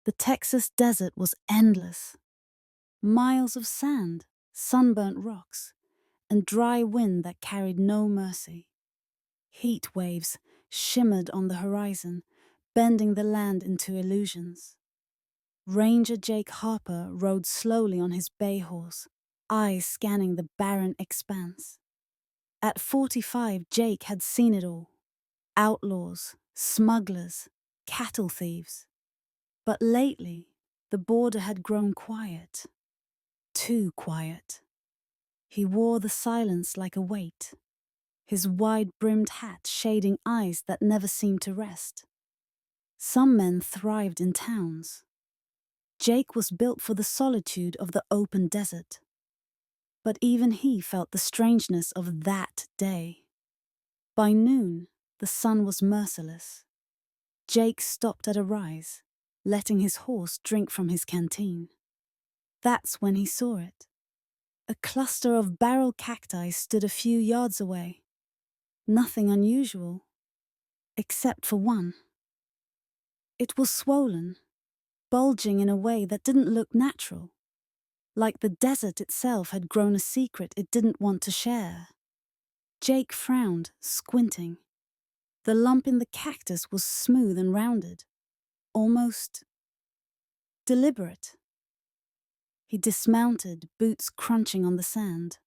The Texas desert was endless. Miles of sand, sunburnt rocks, and dry wind that carried no mercy. Heat waves shimmered on the horizon, bending the land into illusions. Ranger Jake Harper rode slowly on his bay horse, eyes scanning the barren expanse. At 45, Jake had seen it all. Outlaws, smugglers, cattle thieves. But lately, the border had grown quiet. Too quiet. He wore the silence like a weight, his wide-brimmed hat shading eyes that never seemed to rest. Some men thrived in towns. Jake was built for the solitude of the open desert. But even he felt the strangeness of that day. By noon, the sun was merciless. Jake stopped at a rise, letting his horse drink from his canteen. That's when he saw it. A cluster of barrel cacti stood a few yards away. Nothing unusual, except for one. It was swollen, bulging in a way that didn't look natural, like the desert itself had grown a secret it didn't want to share. Jake frowned, squinting. The lump in the cactus was smooth and rounded, almost deliberate. He dismounted, boots crunching on the sand.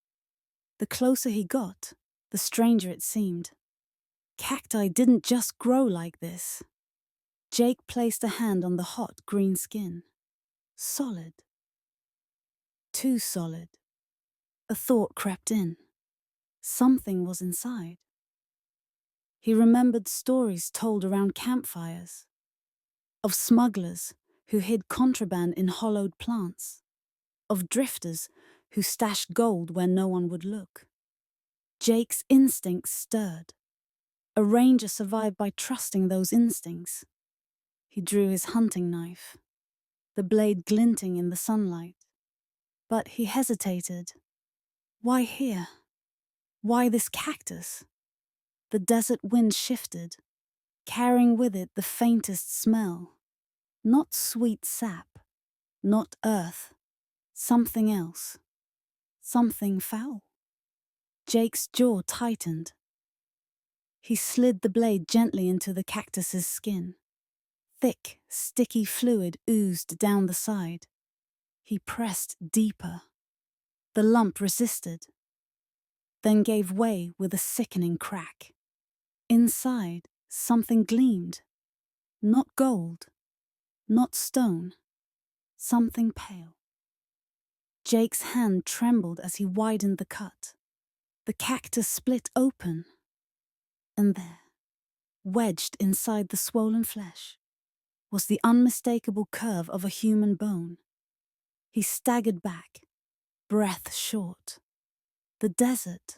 The closer he got, the stranger it seemed. Cacti didn't just grow like this. Jake placed a hand on the hot green skin. Solid. Too solid. A thought crept in. Something was inside. He remembered stories told around campfires, of smugglers who hid contraband in hollowed plants, of drifters who stashed gold where no one would look. Jake's instincts stirred. A ranger survived by trusting those instincts. He drew his hunting knife, the blade glinting in the sunlight. But he hesitated. Why here? Why this cactus? The desert wind shifted, carrying with it the faintest smell. Not sweet sap, not earth, something else. Something foul. Jake's jaw tightened. He slid the blade gently into the cactus's skin. Thick, sticky fluid oozed down the side. He pressed deeper. The lump resisted, then gave way with a sickening crack. Inside, something gleamed. Not gold, not stone, something pale. Jake's hand trembled as he widened the cut. The cactus split open, and there, wedged inside the swollen flesh, was the unmistakable curve of a human bone. He staggered back, breath short. The desert,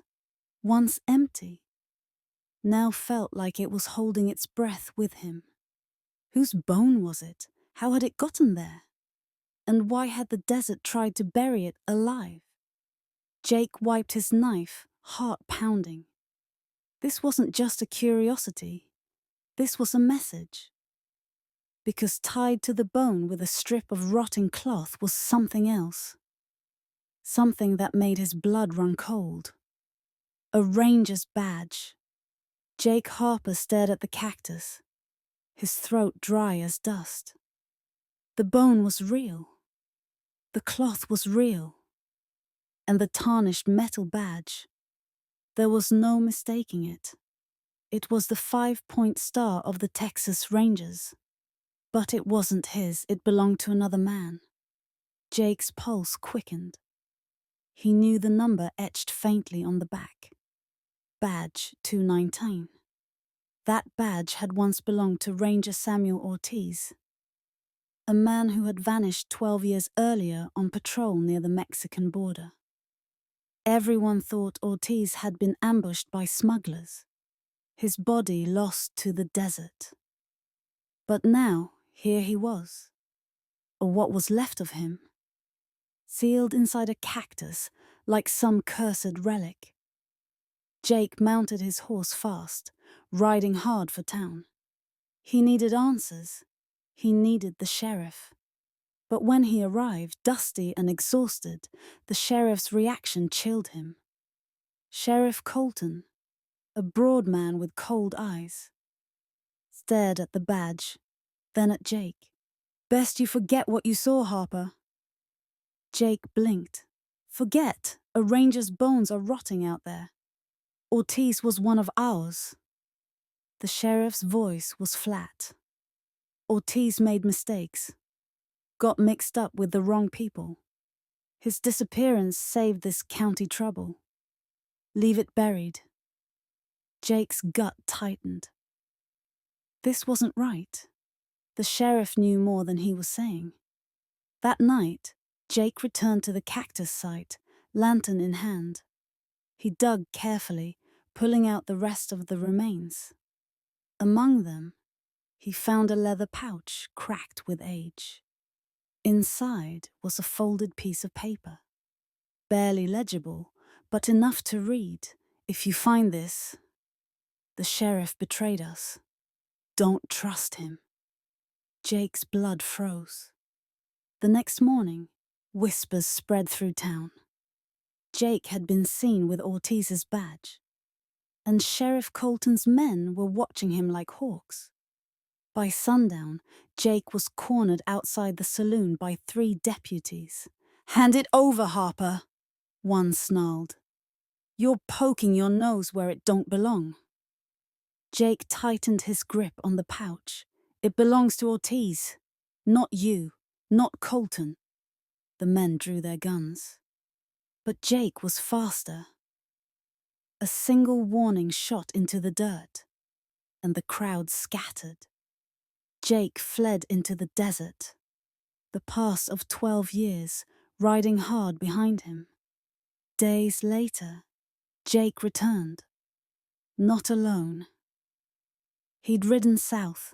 once empty, now felt like it was holding its breath with him. Whose bone was it? How had it gotten there? And why had the desert tried to bury it alive? Jake wiped his knife, heart pounding. This wasn't just a curiosity. This was a message. Because tied to the bone with a strip of rotting cloth was something else. Something that made his blood run cold. A ranger's badge. Jake Harper stared at the cactus, his throat dry as dust. The bone was real. The cloth was real. And the tarnished metal badge. There was no mistaking it. It was the 5-point star of the Texas Rangers. But it wasn't his, it belonged to another man. Jake's pulse quickened. He knew the number etched faintly on the back. Badge 219. That badge had once belonged to Ranger Samuel Ortiz, a man who had vanished 12 years earlier on patrol near the Mexican border. Everyone thought Ortiz had been ambushed by smugglers, his body lost to the desert. But now, here he was, or what was left of him, sealed inside a cactus like some cursed relic. Jake mounted his horse fast, riding hard for town. He needed answers. He needed the sheriff. But when he arrived, dusty and exhausted, the sheriff's reaction chilled him. Sheriff Colton, a broad man with cold eyes, stared at the badge, then at Jake. "Best you forget what you saw, Harper." Jake blinked. "Forget? A ranger's bones are rotting out there. Ortiz was one of ours." The sheriff's voice was flat. "Ortiz made mistakes. Got mixed up with the wrong people. His disappearance saved this county trouble. Leave it buried." Jake's gut tightened. This wasn't right. The sheriff knew more than he was saying. That night, Jake returned to the Cactus site, lantern in hand. He dug carefully, pulling out the rest of the remains. Among them, he found a leather pouch cracked with age. Inside was a folded piece of paper. Barely legible, but enough to read. "If you find this, the sheriff betrayed us. Don't trust him." Jake's blood froze. The next morning, whispers spread through town. Jake had been seen with Ortiz's badge, and Sheriff Colton's men were watching him like hawks. By sundown, Jake was cornered outside the saloon by 3 deputies. "Hand it over, Harper," one snarled. "You're poking your nose where it don't belong." Jake tightened his grip on the pouch. "It belongs to Ortiz. Not you. Not Colton." The men drew their guns. But Jake was faster. A single warning shot into the dirt, and the crowd scattered. Jake fled into the desert, the past of 12 years riding hard behind him. Days later, Jake returned. Not alone. He'd ridden south,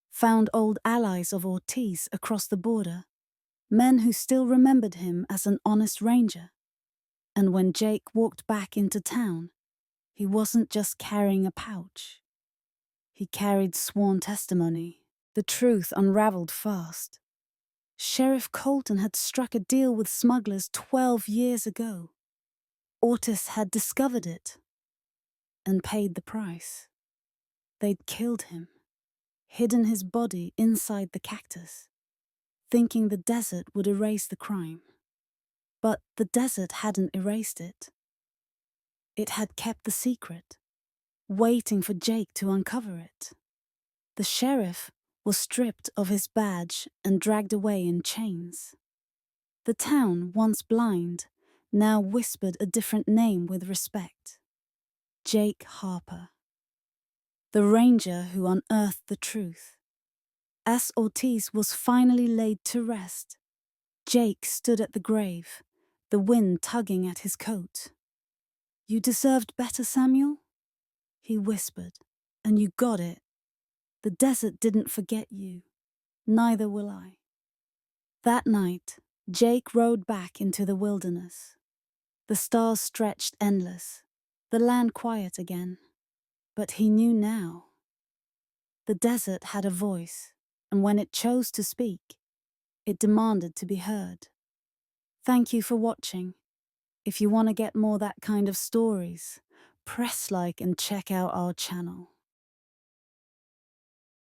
found old allies of Ortiz across the border, men who still remembered him as an honest ranger. And when Jake walked back into town, he wasn't just carrying a pouch. He carried sworn testimony. The truth unraveled fast. Sheriff Colton had struck a deal with smugglers 12 years ago. Ortiz had discovered it and paid the price. They'd killed him, hidden his body inside the cactus, thinking the desert would erase the crime. But the desert hadn't erased it. It had kept the secret, waiting for Jake to uncover it. The sheriff was stripped of his badge and dragged away in chains. The town, once blind, now whispered a different name with respect. Jake Harper. The ranger who unearthed the truth. As Ortiz was finally laid to rest, Jake stood at the grave, the wind tugging at his coat. "You deserved better, Samuel," he whispered, "and you got it. The desert didn't forget you. Neither will I." That night, Jake rode back into the wilderness. The stars stretched endless, the land quiet again. But he knew now. The desert had a voice, and when it chose to speak, it demanded to be heard. Thank you for watching. If you want to get more that kind of stories, press like and check out our channel.